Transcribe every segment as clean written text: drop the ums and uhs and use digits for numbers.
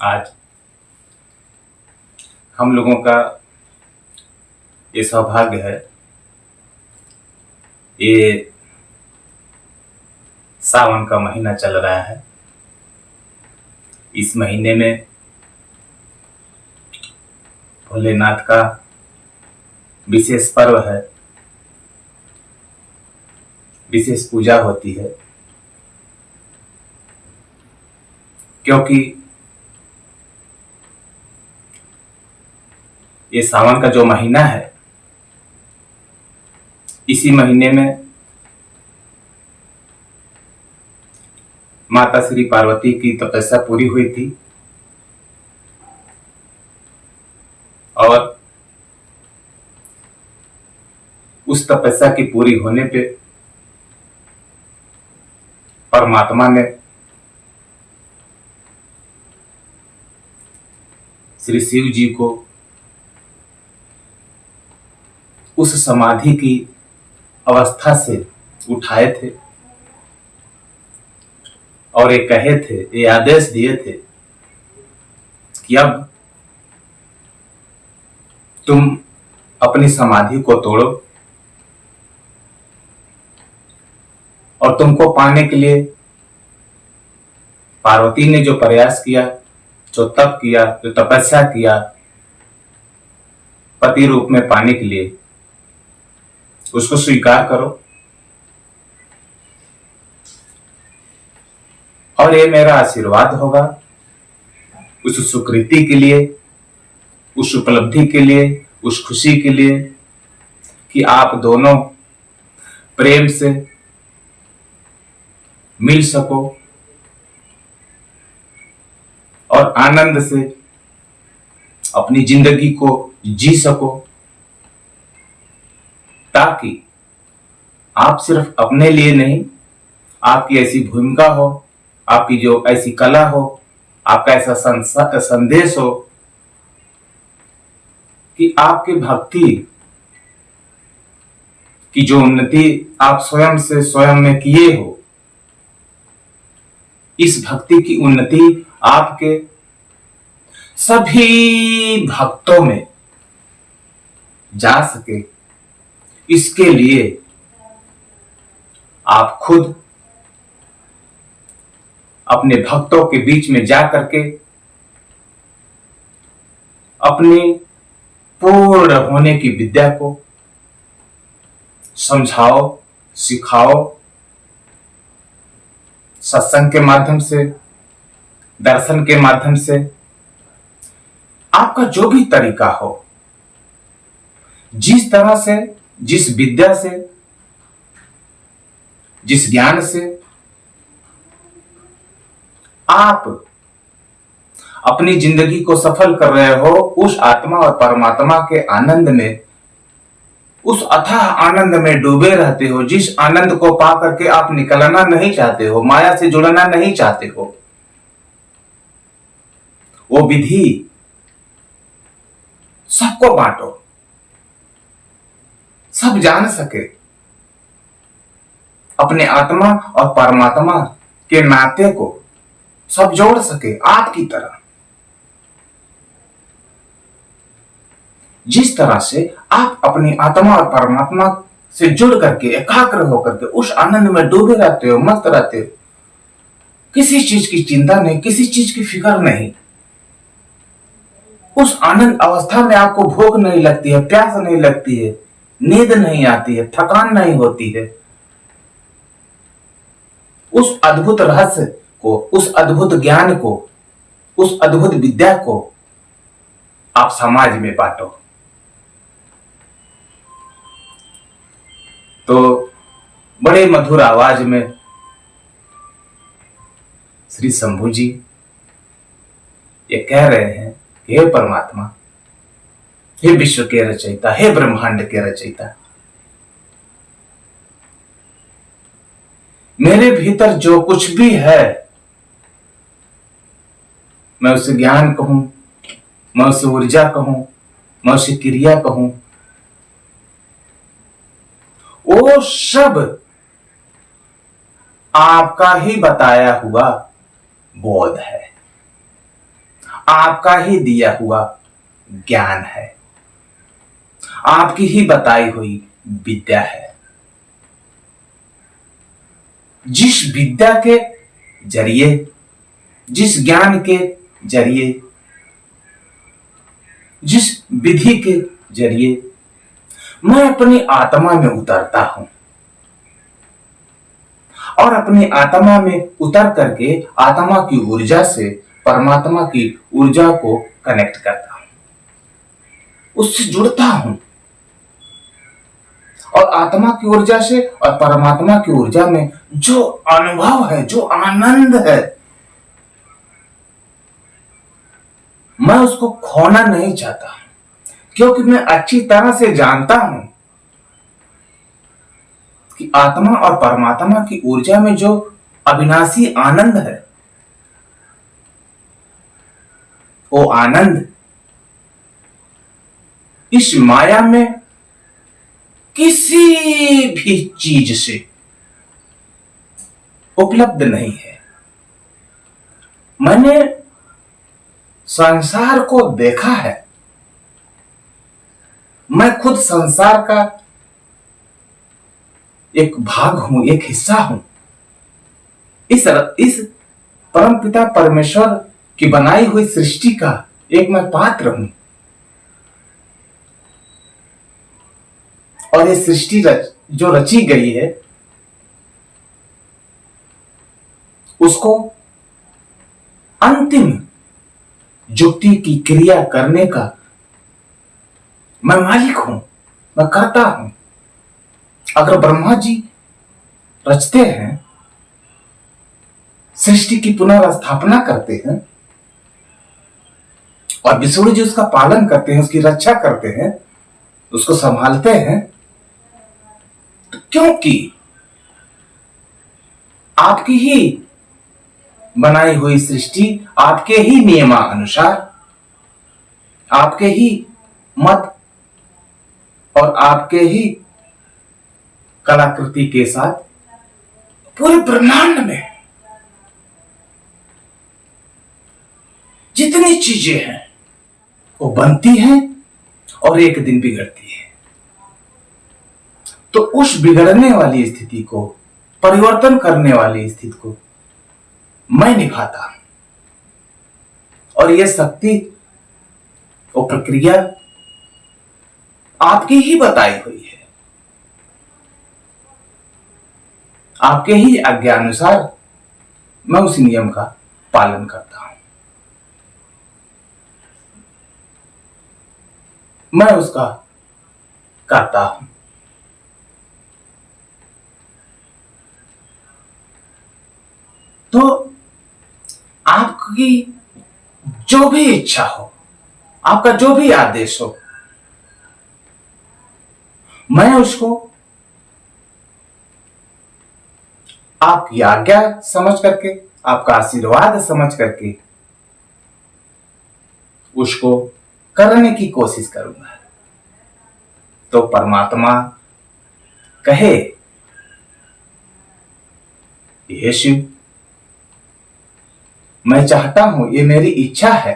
आज हम लोगों का ये सौभाग्य है, ये सावन का महीना चल रहा है। इस महीने में भोलेनाथ का विशेष पर्व है, विशेष पूजा होती है, क्योंकि ये सावन का जो महीना है, इसी महीने में माता श्री पार्वती की तपस्या पूरी हुई थी और उस तपस्या की पूरी होने पे परमात्मा ने श्री शिव जी को उस समाधि की अवस्था से उठाए थे और ये कहे थे, ये आदेश दिए थे कि अब तुम अपनी समाधि को तोड़ो और तुमको पाने के लिए पार्वती ने जो प्रयास किया, जो तप किया, जो तपस्या किया पति रूप में पाने के लिए, उसको स्वीकार करो और ये मेरा आशीर्वाद होगा उस सुकृति के लिए, उस उपलब्धि के लिए, उस खुशी के लिए कि आप दोनों प्रेम से मिल सको और आनंद से अपनी जिंदगी को जी सको, ताकि आप सिर्फ अपने लिए नहीं, आपकी ऐसी भूमिका हो, आपकी जो ऐसी कला हो, आपका ऐसा संदेश हो कि आपकी भक्ति की जो उन्नति आप स्वयं से स्वयं में किए हो, इस भक्ति की उन्नति आपके सभी भक्तों में जा सके, इसके लिए आप खुद अपने भक्तों के बीच में जा करके अपनी पूर्ण होने की विद्या को समझाओ, सिखाओ, सत्संग के माध्यम से, दर्शन के माध्यम से, आपका जो भी तरीका हो, जिस तरह से, जिस विद्या से, जिस ज्ञान से आप अपनी जिंदगी को सफल कर रहे हो, उस आत्मा और परमात्मा के आनंद में, उस अथाह आनंद में डूबे रहते हो, जिस आनंद को पा करके आप निकलना नहीं चाहते हो, माया से जुड़ना नहीं चाहते हो, वो विधि सबको बांटो, सब जान सके, अपने आत्मा और परमात्मा के नाते को सब जोड़ सके आपकी तरह। जिस तरह से आप अपनी आत्मा और परमात्मा से जुड़ करके, एकाग्र होकर के उस आनंद में डूबे रहते हो, मस्त रहते हो, किसी चीज की चिंता नहीं, किसी चीज की फिक्र नहीं, उस आनंद अवस्था में आपको भूख नहीं लगती है, प्यास नहीं लगती है, नींद नहीं आती है, थकान नहीं होती है। उस अद्भुत रहस्य को, उस अद्भुत ज्ञान को, उस अद्भुत विद्या को आप समाज में बांटो। तो बड़े मधुर आवाज में श्री शंभू जी ये कह रहे हैं कि हे परमात्मा, हे विश्व के रचयिता, हे ब्रह्मांड के रचयिता, मेरे भीतर जो कुछ भी है, मैं उसे ज्ञान कहूं, मैं उसे ऊर्जा कहूं, मैं उसे क्रिया कहूं, वो सब आपका ही बताया हुआ बोध है। आपका ही दिया हुआ ज्ञान है, आपकी ही बताई हुई विद्या है। जिस विद्या के जरिए, जिस ज्ञान के जरिए, जिस विधि के जरिए मैं अपनी आत्मा में उतरता हूं और अपनी आत्मा में उतर करके आत्मा की ऊर्जा से परमात्मा की ऊर्जा को कनेक्ट करता हूं, उससे जुड़ता हूं और आत्मा की ऊर्जा से और परमात्मा की ऊर्जा में जो अनुभव है, जो आनंद है, मैं उसको खोना नहीं चाहता, क्योंकि मैं अच्छी तरह से जानता हूं कि आत्मा और परमात्मा की ऊर्जा में जो अविनाशी आनंद है, वो आनंद इस माया में किसी भी चीज से उपलब्ध नहीं है। मैंने संसार को देखा है, मैं खुद संसार का एक भाग हूं, एक हिस्सा हूं। इस परमपिता परमेश्वर की बनाई हुई सृष्टि का एक मैं पात्र हूं और ये सृष्टि जो रची गई है उसको अंतिम जुक्ति की क्रिया करने का मैं मालिक हूं, मैं करता हूं। अगर ब्रह्मा जी रचते हैं, सृष्टि की पुनर्स्थापना करते हैं और विष्णु जी उसका पालन करते हैं, उसकी रक्षा करते हैं, उसको संभालते हैं, तो क्योंकि आपकी ही बनाई हुई सृष्टि आपके ही नियमानुसार, आपके ही मत और आपके ही कलाकृति के साथ पूरे ब्रह्मांड में जितनी चीजें हैं वो बनती हैं और एक दिन बिगड़ती है। तो उस बिगड़ने वाली स्थिति को, परिवर्तन करने वाली स्थिति को मैं निभाता हूं और यह शक्ति और प्रक्रिया आपकी ही बताई हुई है। आपके ही आज्ञानुसार मैं उस नियम का पालन करता हूं, मैं उसका करता हूं। तो आपकी जो भी इच्छा हो, आपका जो भी आदेश हो, मैं उसको आपकी आज्ञा समझ करके, आपका आशीर्वाद समझ करके उसको करने की कोशिश करूंगा। तो परमात्मा कहे, हे शिव, मैं चाहता हूं, ये मेरी इच्छा है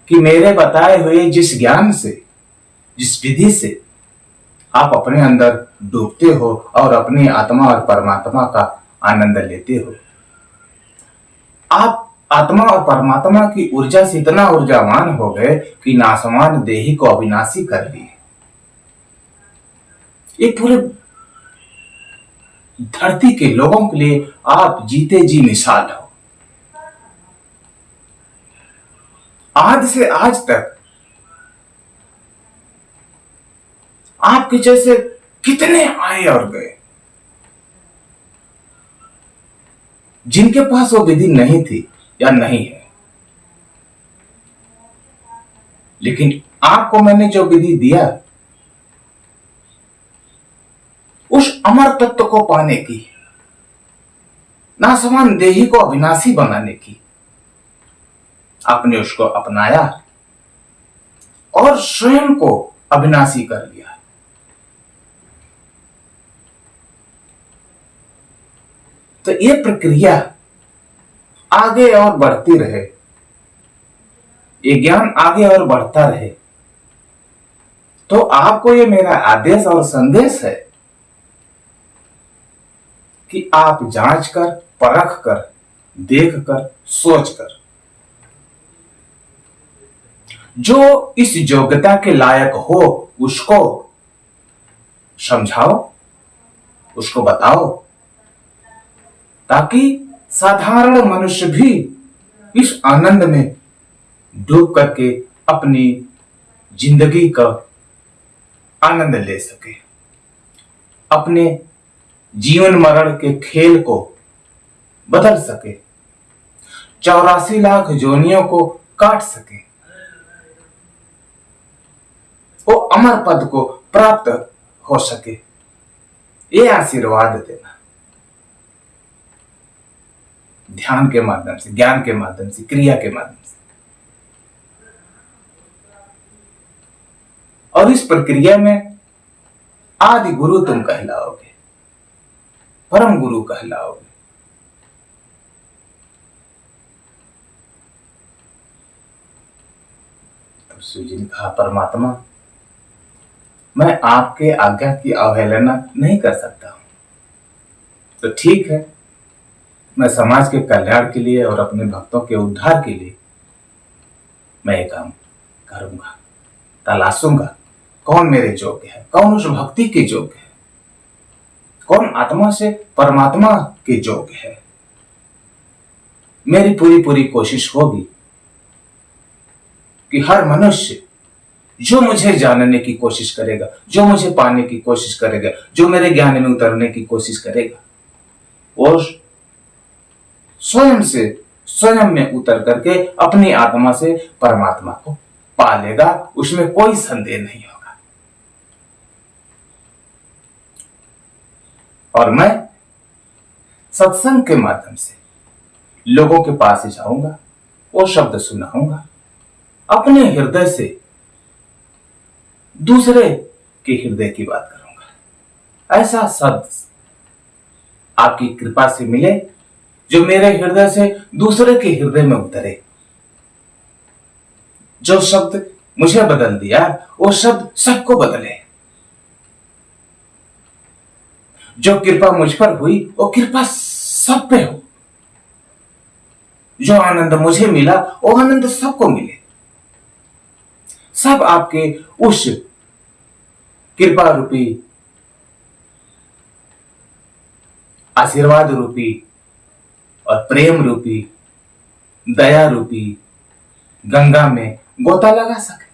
कि मेरे बताए हुए जिस ज्ञान से, जिस विधि से आप अपने अंदर डूबते हो और अपनी आत्मा और परमात्मा का आनंद लेते हो, आप आत्मा और परमात्मा की ऊर्जा से इतना ऊर्जावान हो गए कि नासमान देही को अविनाशी कर लिए। ये पूरे धरती के लोगों के लिए आप जीते जी मिसाल हो। आज से आज तक आपके जैसे कितने आए और गए, जिनके पास वो विधि नहीं थी या नहीं है, लेकिन आपको मैंने जो विधि दिया, उस अमर तत्व को पाने की, नासमान देही को अविनाशी बनाने की, आपने उसको अपनाया और स्वयं को अविनाशी कर लिया। तो ये प्रक्रिया आगे और बढ़ती रहे, ये ज्ञान आगे और बढ़ता रहे। तो आपको ये मेरा आदेश और संदेश है कि आप जांच कर, परख कर, देख कर, सोच कर जो इस योग्यता के लायक हो उसको समझाओ, उसको बताओ, ताकि साधारण मनुष्य भी इस आनंद में डूब करके अपनी जिंदगी का आनंद ले सके, अपने जीवन मरण के खेल को बदल सके, 84 लाख जोनियों को काट सके, वो अमर पद को प्राप्त हो सके। ये आशीर्वाद देना ध्यान के माध्यम से, ज्ञान के माध्यम से, क्रिया के माध्यम से। और इस प्रक्रिया में आदि गुरु तुम कहलाओगे, परम गुरु कहलाओगे। तो शिव जी ने कहा, परमात्मा मैं आपके आज्ञा की अवहेलना नहीं कर सकता हूं, तो ठीक है, मैं समाज के कल्याण के लिए और अपने भक्तों के उद्धार के लिए मैं ये काम करूंगा, तलाशूंगा कौन मेरे योग्य है, कौन उस भक्ति के योग्य है, कौन आत्मा से परमात्मा के योग्य है। मेरी पूरी पूरी कोशिश होगी कि हर मनुष्य जो मुझे जानने की कोशिश करेगा, जो मुझे पाने की कोशिश करेगा, जो मेरे ज्ञान में उतरने की कोशिश करेगा, वो स्वयं में उतर करके अपनी आत्मा से परमात्मा को पा लेगा, उसमें कोई संदेह नहीं होगा। और मैं सत्संग के माध्यम से लोगों के पास जाऊंगा, वो शब्द सुनाऊंगा, अपने हृदय से दूसरे के हृदय की बात करूंगा। ऐसा शब्द आपकी कृपा से मिले जो मेरे हृदय से दूसरे के हृदय में उतरे। जो शब्द मुझे बदल दिया वो शब्द सबको बदले। जो कृपा मुझ पर हुई वो कृपा सब पे हो। जो आनंद मुझे मिला वो आनंद सबको मिले। सब आपके उस कृपा रूपी, आशीर्वाद रूपी और प्रेम रूपी, दया रूपी गंगा में गोता लगा सके,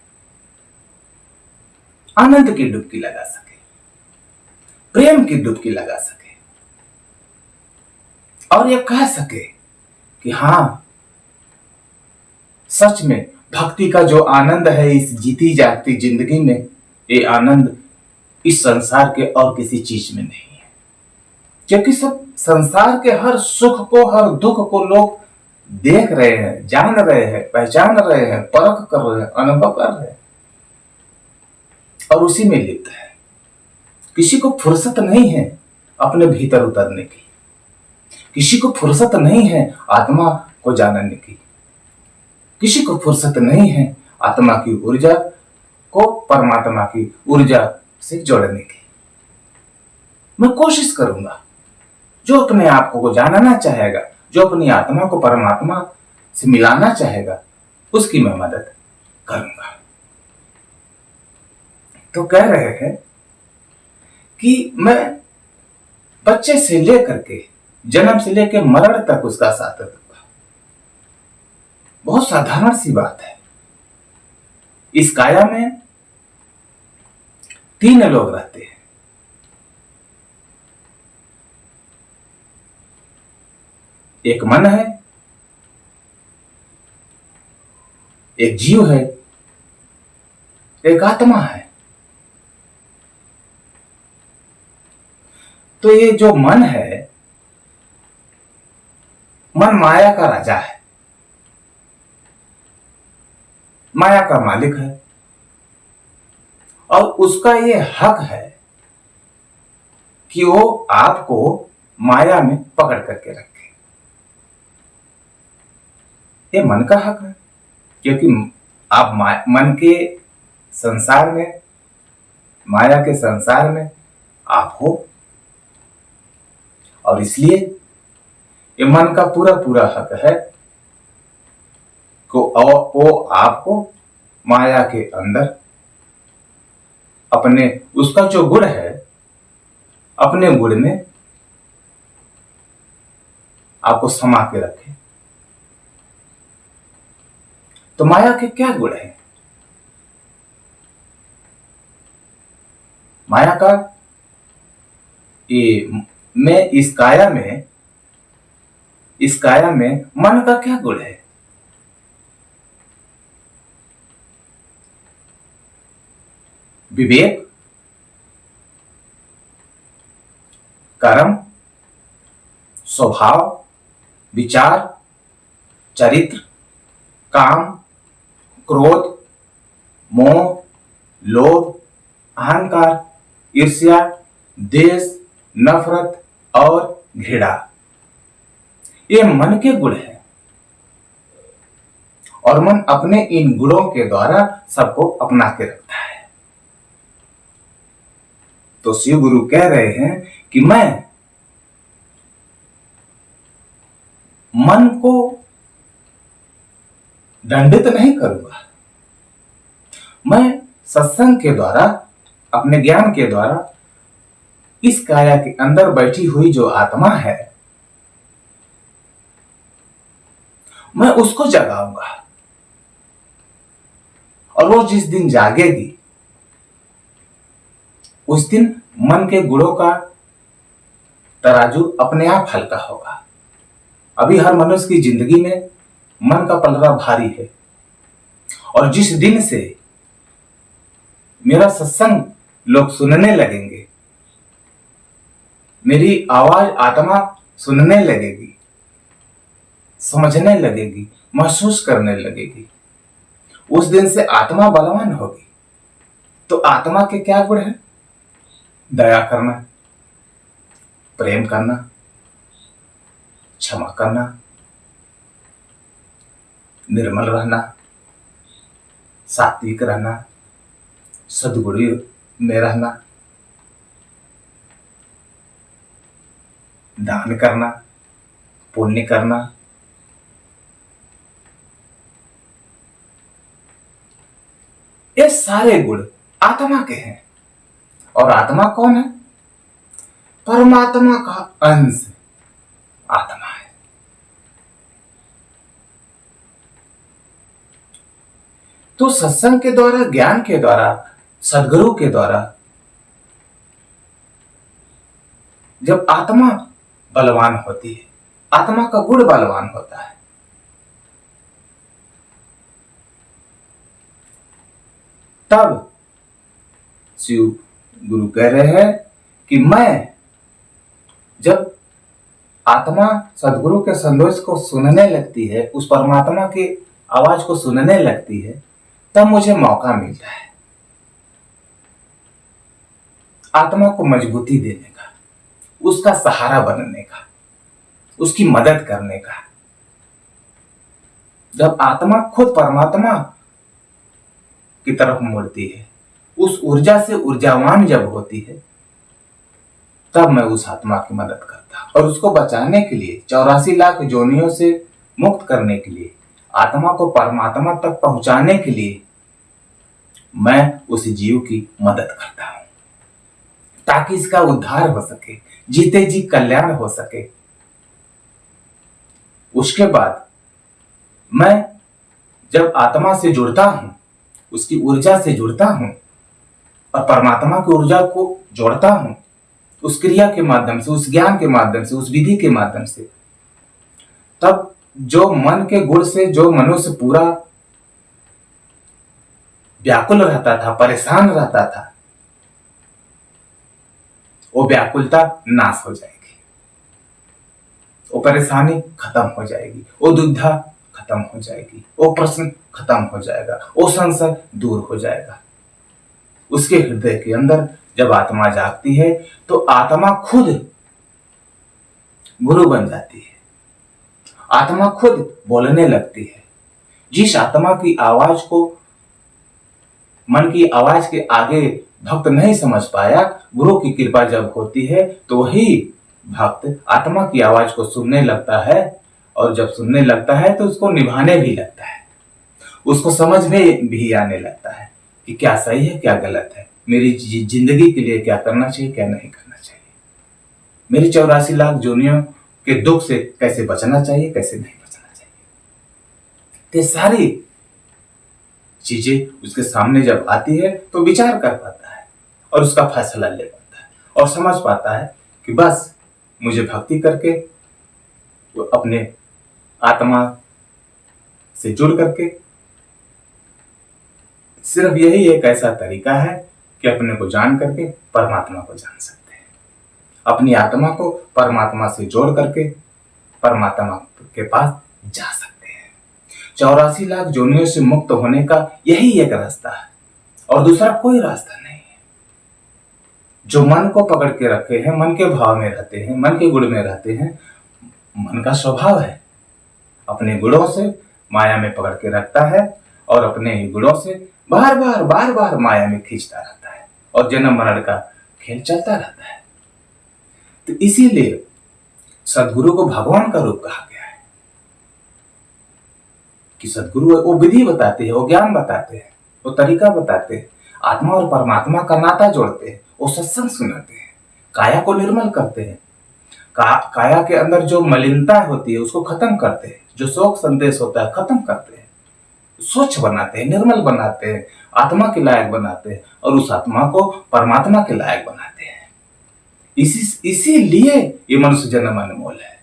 आनंद की डुबकी लगा सके, प्रेम की डुबकी लगा सके, और यह कह सके कि हां, सच में भक्ति का जो आनंद है इस जीती जागती जिंदगी में, ये आनंद इस संसार के और किसी चीज में नहीं है। क्योंकि सब संसार के हर सुख को, हर दुख को लोग देख रहे हैं, जान रहे हैं, पहचान रहे हैं, परख कर रहे हैं, अनुभव कर रहे हैं और उसी में लिप्त है। किसी को फुर्सत नहीं है अपने भीतर उतरने की, किसी को फुर्सत नहीं है आत्मा को जानने की, किसी को फुर्सत नहीं है आत्मा की ऊर्जा को परमात्मा की ऊर्जा से जोड़ने की। मैं कोशिश करूंगा, जो अपने आप को जानना चाहेगा, जो अपनी आत्मा को परमात्मा से मिलाना चाहेगा, उसकी मैं मदद करूंगा। तो कह रहे हैं कि मैं बच्चे से लेकर के, जन्म से लेकर मरण तक उसका साथ दूंगा। बहुत साधारण सी बात है। इस काया में 3 लोग रहते हैं। एक मन है, एक जीव है, एक आत्मा है। तो ये जो मन है, मन माया का राजा है, माया का मालिक है, और उसका ये हक है कि वो आपको माया में पकड़ करके रखे। ये मन का हक है, क्योंकि आप मन के संसार में, माया के संसार में आप हो, और इसलिए ये मन का पूरा पूरा हक है को वो आपको माया के अंदर अपने उसका जो गुण है, अपने गुण में आपको समा के रखे। तो माया के क्या गुण है? माया का ये मैं इस काया में मन का क्या गुण है? विवेक, कर्म, स्वभाव, विचार, चरित्र, काम, क्रोध, मोह, लोभ, अहंकार, ईर्ष्या, द्वेष, नफरत और घृणा, ये मन के गुण हैं। और मन अपने इन गुणों के द्वारा सबको अपना के रखता है। तो शिव गुरु कह रहे हैं कि मैं मन को दंडित नहीं करूंगा। मैं सत्संग के द्वारा, अपने ज्ञान के द्वारा इस काया के अंदर बैठी हुई जो आत्मा है, मैं उसको जगाऊंगा। और वो जिस दिन जागेगी, उस दिन मन के गुणों का तराजू अपने आप हल्का होगा। अभी हर मनुष्य की जिंदगी में मन का पलड़ा भारी है। और जिस दिन से मेरा सत्संग लोग सुनने लगेंगे, मेरी आवाज आत्मा सुनने लगेगी, समझने लगेगी, महसूस करने लगेगी, उस दिन से आत्मा बलवान होगी। तो आत्मा के क्या गुण है? दया करना, प्रेम करना, क्षमा करना, निर्मल रहना, सात्विक रहना, सद्गुण में रहना, दान करना, पुण्य करना। ये सारे गुण आत्मा के हैं। और आत्मा कौन है? परमात्मा का अंश आत्मा है। तो सत्संग के द्वारा, ज्ञान के द्वारा, सद्गुरु के द्वारा जब आत्मा बलवान होती है, आत्मा का गुण बलवान होता है, तब शिव गुरु कह रहे हैं कि मैं जब आत्मा सदगुरु के संदेश को सुनने लगती है, उस परमात्मा की आवाज को सुनने लगती है, तब मुझे मौका मिलता है आत्मा को मजबूती देने का, उसका सहारा बनने का, उसकी मदद करने का। जब आत्मा खुद परमात्मा की तरफ मुड़ती है, उस ऊर्जा से ऊर्जावान जब होती है, तब मैं उस आत्मा की मदद करता और उसको बचाने के लिए, 84 लाख जोनियों से मुक्त करने के लिए, आत्मा को परमात्मा तक पहुंचाने के लिए मैं उस जीव की मदद करता हूं, ताकि इसका उद्धार हो सके, जीते जी कल्याण हो सके। उसके बाद मैं जब आत्मा से जुड़ता हूं, उसकी ऊर्जा से जुड़ता हूं और परमात्मा की ऊर्जा को जोड़ता हूं, उस क्रिया के माध्यम से, उस ज्ञान के माध्यम से, उस विधि के माध्यम से, तब जो मन के गुण से जो मनुष्य पूरा व्याकुल रहता था, परेशान रहता था, वो व्याकुलता नाश हो जाएगी, वो परेशानी खत्म हो जाएगी, वो दुविधा खत्म हो जाएगी, वो प्रश्न खत्म हो जाएगा, वो संशय दूर हो जाएगा। उसके हृदय के अंदर जब आत्मा जागती है, तो आत्मा खुद गुरु बन जाती है, आत्मा खुद बोलने लगती है, जिस आत्मा की आवाज को, मन की आवाज के आगे भक्त नहीं समझ पाया, गुरु की कृपा जब होती है तो वही भक्त आत्मा की आवाज को सुनने लगता है, और जब सुनने लगता है तो उसको निभाने भी लगता है, उसको समझ में भी आने लगता है कि क्या सही है क्या गलत है, मेरी जिंदगी के लिए क्या करना चाहिए क्या नहीं करना चाहिए, मेरी 84 लाख जोनियों के दुख से कैसे बचना चाहिए कैसे नहीं बचना चाहिए। ये सारी चीजें उसके सामने जब आती है तो विचार कर पाता है और उसका फैसला ले पाता है और समझ पाता है कि बस मुझे भक्ति करके वो अपने आत्मा से जुड़ करके, सिर्फ यही एक ऐसा तरीका है कि अपने को जान करके परमात्मा को जान सकते हैं, अपनी आत्मा को परमात्मा से जोड़ करके परमात्मा के पास जा सकते हैं। 84 लाख जोनियों से मुक्त होने का यही एक रास्ता है और दूसरा कोई रास्ता नहीं है। जो मन को पकड़ के रखे हैं, मन के भाव में रहते हैं, मन के गुण में रहते हैं, मन का स्वभाव है अपने गुणों से माया में पकड़ के रखता है और अपने ही गुणों से बार बार माया में खींचता रहता है और जन्म मरण का खेल चलता रहता है। तो इसीलिए सदगुरु को भगवान का रूप कहा गया है कि सदगुरु वो विधि बताते हैं, वो ज्ञान बताते हैं, वो तरीका बताते हैं, आत्मा और परमात्मा का नाता जोड़ते हैं, वो सत्संग सुनाते हैं, काया को निर्मल करते हैं, काया के अंदर जो मलिनता होती है उसको खत्म करते हैं, जो शोक संदेश होता है खत्म करते हैं, स्वच्छ बनाते हैं, निर्मल बनाते हैं, आत्मा के लायक बनाते हैं और उस आत्मा को परमात्मा के लायक बनाते हैं। इसीलिए ये मनुष्य जन्म अनमोल है,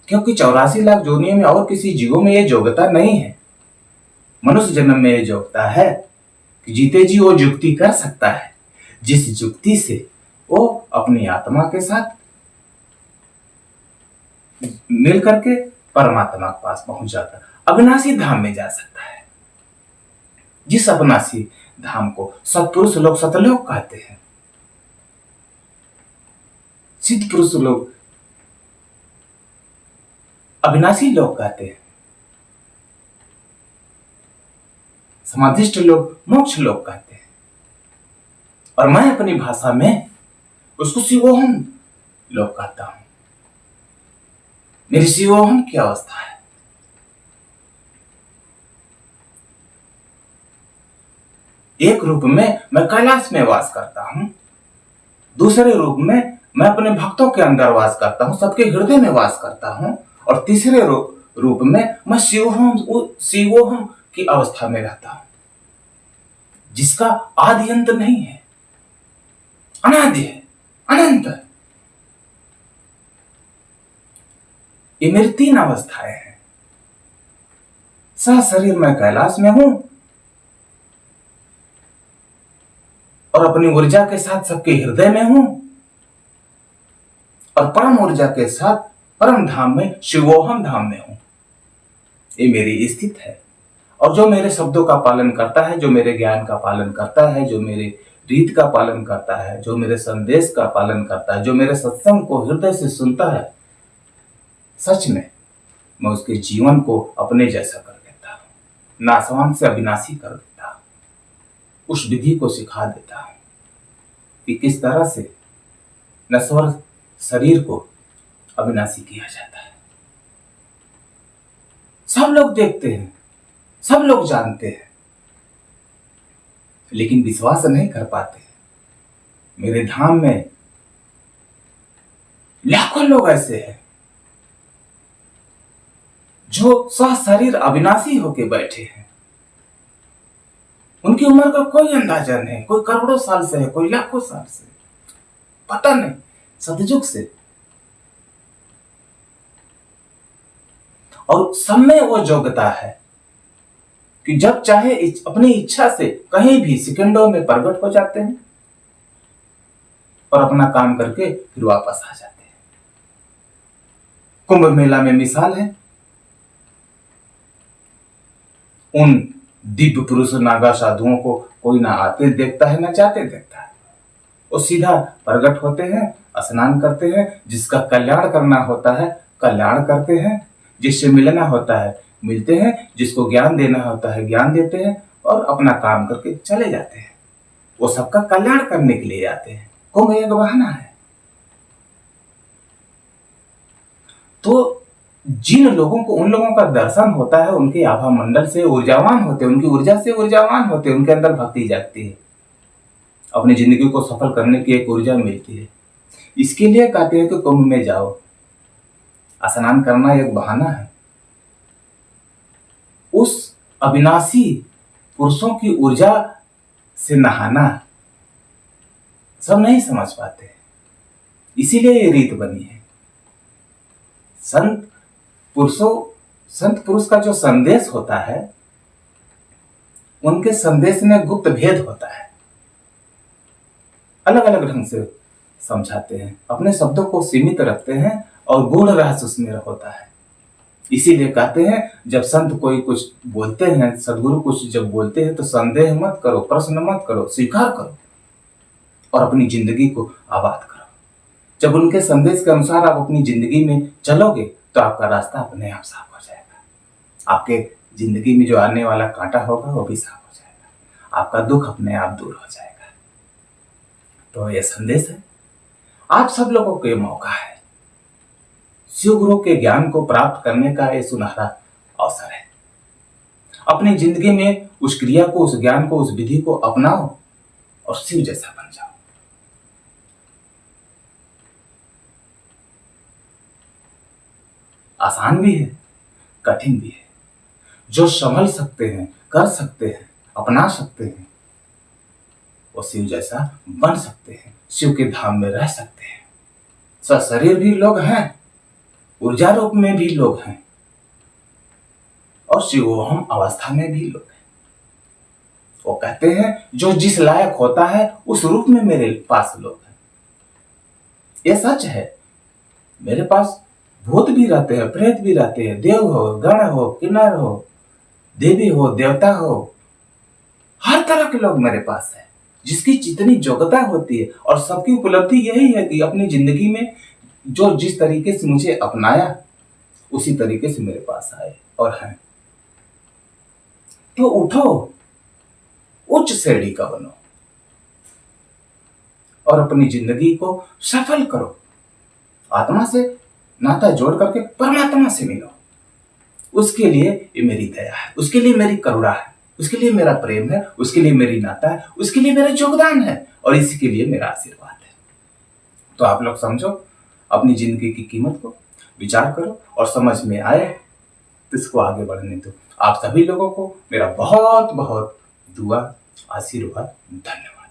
क्योंकि 84 लाख जोनियों में और किसी जीवों में ये योग्यता नहीं है। मनुष्य जन्म में ये योग्यता है कि जीते जी वो युक्ति कर सकता है, जिस युक्ति से वो अपनी आत्मा के साथ मिल करके परमात्मा के पास पहुंच जाता है, अविनाशी धाम में जा सकता है। जिस अविनाशी धाम को सत्पुरुष लोग सतलोक कहते हैं, सिद्ध पुरुष लोग अविनाशी लोग कहते हैं, समाधिष्ठ लोग मोक्ष लोग कहते हैं, और मैं अपनी भाषा में उसको शिवोहम लोग कहता हूं। मेरी शिवोहम की अवस्था है। एक रूप में मैं कैलाश में वास करता हूं, दूसरे रूप में मैं अपने भक्तों के अंदर वास करता हूं, सबके हृदय में वास करता हूं, और तीसरे रूप में मैं शिवोहम की अवस्था में रहता हूं, जिसका आदि अंत नहीं है, अनादि है, अनंत है। ये मेरी 3 अवस्थाएं हैं। सह शरीर मैं कैलाश में हूं और अपनी ऊर्जा के साथ सबके हृदय में हूं, और परम ऊर्जा के साथ परम धाम में शिवोहम धाम में हूं। ये मेरी स्थिति है। और जो मेरे शब्दों का पालन करता है, जो मेरे ज्ञान का पालन करता है, जो मेरे रीत का पालन करता है, जो मेरे संदेश का पालन करता है, जो मेरे सत्संग को हृदय से सुनता है, सच में मैं उसके जीवन को अपने जैसा कर देता हूं, नासवान से अविनाशी कर देता हूं, उस विधि को सिखा देता हूं कि किस तरह से नश्वर शरीर को अविनाशी किया जाता है। सब लोग देखते हैं, सब लोग जानते हैं, लेकिन विश्वास नहीं कर पाते। मेरे धाम में लाखों लोग ऐसे हैं जो स्व शरीर अविनाशी होके बैठे हैं। उनकी उम्र का कोई अंदाजा नहीं, कोई करोड़ों साल से है, कोई लाखों साल से, पता नहीं, सतयुग से। और सब में वो योग्यता है कि जब चाहे अपनी इच्छा से कहीं भी सेकंडों में प्रकट हो जाते हैं और अपना काम करके फिर वापस आ जाते हैं। कुंभ मेला में मिसाल है उन दिव्य पुरुष नागा साधुओं को कोई ना आते देखता है ना जाते देखता है। वो सीधा प्रकट होते हैं, स्नान करते हैं, जिसका कल्याण करना होता है कल्याण करते हैं, जिससे मिलना होता है मिलते हैं, जिसको ज्ञान देना होता है ज्ञान देते हैं और अपना काम करके चले जाते हैं। वो सबका कल्याण करने के लिए आते हैं। कुंभ एक बहाना है। तो जिन लोगों को, उन लोगों का दर्शन होता है, उनके आभा मंडल से ऊर्जावान होते हैं, उनकी ऊर्जा से ऊर्जावान होते हैं, उनके अंदर भक्ति जागती है, अपनी जिंदगी को सफल करने की एक ऊर्जा मिलती है। इसके लिए कहते हैं कि कुंभ में जाओ। स्नान करना एक बहाना है। उस अविनाशी पुरुषों की ऊर्जा से नहाना सब नहीं समझ पाते, इसीलिए ये रीत बनी है। संत पुरुष का जो संदेश होता है, उनके संदेश में गुप्त भेद होता है। अलग अलग ढंग से समझाते हैं, अपने शब्दों को सीमित रखते हैं और गूढ़ रहस्य उसमें होता है। इसीलिए कहते हैं जब संत कोई कुछ बोलते हैं, सदगुरु कुछ जब बोलते हैं, तो संदेह मत करो, प्रश्न मत करो, स्वीकार करो और अपनी जिंदगी को आबाद करो। जब उनके संदेश के अनुसार आप अपनी जिंदगी में चलोगे तो आपका रास्ता अपने आप साफ हो जाएगा। आपके जिंदगी में जो आने वाला कांटा होगा वो भी साफ हो जाएगा। आपका दुख अपने आप दूर हो जाएगा। तो ये संदेश है, आप सब लोगों को ये मौका है। शिव गुरु के ज्ञान को प्राप्त करने का ये सुनहरा अवसर है। अपनी जिंदगी में उस क्रिया को, उस ज्ञान को, उस विधि को अपनाओ और शिव जैसा बन जाओ। आसान भी है, कठिन भी है। जो संभल सकते हैं, कर सकते हैं, अपना सकते हैं, वो शिव जैसा बन सकते हैं, शिव के धाम में रह सकते हैं। सशरीर भी लोग हैं, ऊर्जा रूप में भी लोग हैं और शिवोहम अवस्था में भी लोग हैं। वो कहते हैं जो जिस लायक होता है उस रूप में मेरे पास लोग हैं। ये सच है। मेरे पास भूत भी रहते हैं, प्रेत भी रहते हैं, देव हो, गण हो, किन्नर हो, देवी हो, देवता हो, हर तरह के लोग मेरे पास है, जिसकी जितनी योग्यता होती है। और सबकी उपलब्धि यही है कि अपनी जिंदगी में जो जिस तरीके से मुझे अपनाया उसी तरीके से मेरे पास आए और हैं। तो उठो, उच्च श्रेणी का बनो और अपनी जिंदगी को सफल करो। आत्मा से नाता जोड़ करके परमात्मा से मिलो। उसके लिए ये मेरी दया है, उसके लिए मेरी करुणा है, उसके लिए मेरा प्रेम है, उसके लिए मेरी नाता है, उसके लिए मेरा योगदान है और इसी के लिए मेरा आशीर्वाद है। तो आप लोग समझो, अपनी जिंदगी की कीमत को विचार करो और समझ में आए तो इसको आगे बढ़ने दो। आप सभी लोगों को मेरा बहुत बहुत दुआ, आशीर्वाद, धन्यवाद।